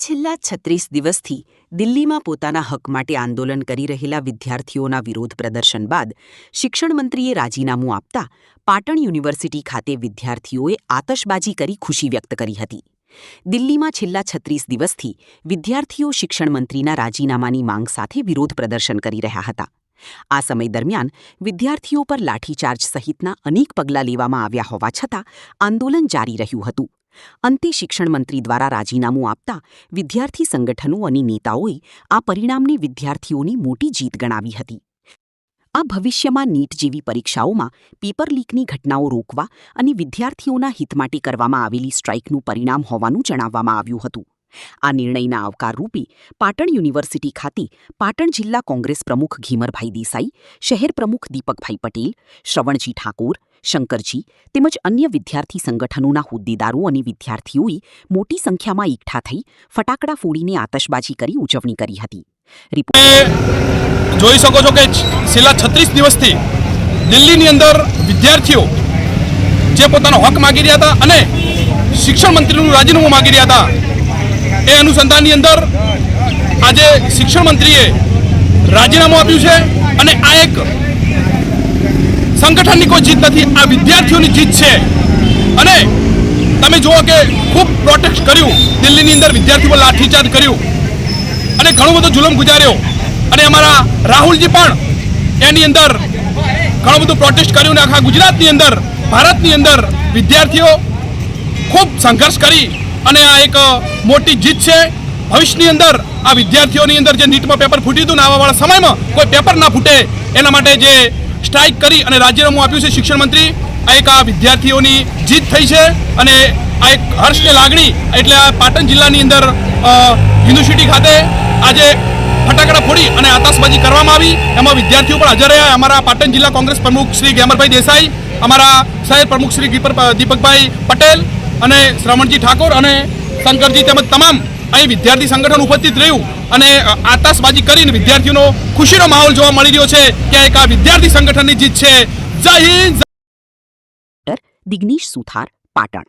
છેલ્લા 36 દિવસથી દિલ્હીમાં પોતાના હક માટે આંદોલન કરી રહેલા વિદ્યાર્થીઓના વિરોધ પ્રદર્શન બાદ શિક્ષણ મંત્રીએ રાજીનામું આપતા પાટણ યુનિવર્સિટી ખાતે વિદ્યાર્થીઓએ આતશબાજી કરી ખુશી વ્યક્ત કરી હતી. દિલ્હીમાં છેલ્લા 36 દિવસથી વિદ્યાર્થીઓ શિક્ષણ મંત્રીના રાજીનામાની માંગ સાથે વિરોધ પ્રદર્શન કરી રહ્યા હતા. આ સમય દરમિયાન વિદ્યાર્થીઓ પર લાઠીચાર્જ સહિતના અનેક પગલાં લેવામાં આવ્યા હોવા છતાં આંદોલન જારી રહ્યું હતું. અંતે શિક્ષણ મંત્રી દ્વારા રાજીનામું આપતા વિદ્યાર્થી સંગઠનો અને નેતાઓએ આ પરિણામને વિદ્યાર્થીઓની મોટી જીત ગણાવી હતી. આ ભવિષ્યમાં નીટ જેવી પરીક્ષાઓમાં પેપર લીકની ઘટનાઓ રોકવા અને વિદ્યાર્થીઓના હિત માટે કરવામાં આવેલી સ્ટ્રાઇકનું પરિણામ હોવાનું જણાવવામાં આવ્યું હતું. આ નિર્ણયના આવકારરૂપે પાટણ યુનિવર્સિટી ખાતે પાટણ જિલ્લા કોંગ્રેસ પ્રમુખ ઘીમરભાઈ દેસાઈ, શહેર પ્રમુખ દીપકભાઈ પટેલ, શ્રવણજી ઠાકોર, શંકરજી તેમજ અન્ય વિદ્યાર્થી સંગઠનોના હોદ્દેદારો અને વિદ્યાર્થીઓએ મોટી સંખ્યામાં એકઠા થઈ ફટાકડા ફોડીને આતશબાજી કરી ઉજવણી કરી હતી. જોઈ શકો છો કે છેલ્લા 36 દિવસથી દિલ્હીની અંદર વિદ્યાર્થીઓ જે પોતાનો હક માગી રહ્યા હતા અને શિક્ષણ મંત્રીનું રાજીનામું માગી રહ્યા હતા, એ અનુસંધાનની અંદર આજે શિક્ષણ મંત્રીએ રાજીનામું આપ્યું છે. અને આ એક સંગઠનની કોઈ જીત નથી, આ વિદ્યાર્થીઓની જીત છે. અને તમે જુઓ કે ખૂબ પ્રોટેસ્ટ કર્યું, દિલ્હીની અંદર વિદ્યાર્થીઓ લાઠીચાર્જ કર્યું અને ઘણો બધો જુલમ ગુજાર્યો. અને અમારા રાહુલજી પણ એની અંદર ઘણું બધું પ્રોટેસ્ટ કર્યું ને આખા ગુજરાતની અંદર, ભારતની અંદર વિદ્યાર્થીઓ ખૂબ સંઘર્ષ કરી અને આ એક મોટી જીત છે. ભવિષ્યની અંદર આ વિદ્યાર્થીઓની અંદર જે નીટમાં પેપર ફૂટ્યું હતું ને આવાવાળા સમયમાં કોઈ પેપર ના ફૂટે એના માટે જે સ્ટ્રાઇક કરી અને રાજીનામું આપ્યું છે શિક્ષણ મંત્રી, આ એક આ વિદ્યાર્થીઓની જીત થઈ છે. અને આ એક હર્ષની લાગણી એટલે આ પાટણ જિલ્લાની અંદર યુનિવર્સિટી ખાતે આજે ફટાકડા ફોડી અને આતશબાજી કરવામાં આવી. એમાં વિદ્યાર્થીઓ પણ હાજર રહ્યા. અમારા પાટણ જિલ્લા કોંગ્રેસ પ્રમુખ શ્રી ઘીમરભાઈ દેસાઈ, અમારા શહેર પ્રમુખ શ્રી દીપકભાઈ પટેલ અને શ્રવણજી ઠાકોર અને શંકરજી તેમજ તમામ અહીં વિદ્યાર્થી સંગઠન ઉપસ્થિત રહ્યું અને આતશબાજી કરીને વિદ્યાર્થીઓનો ખુશીનો માહોલ જોવા મળી રહ્યો છે કે એક આ વિદ્યાર્થી સંગઠનની જીત છે. જય હિન્દ. દિગ્નેશ સુથાર, પાટણ.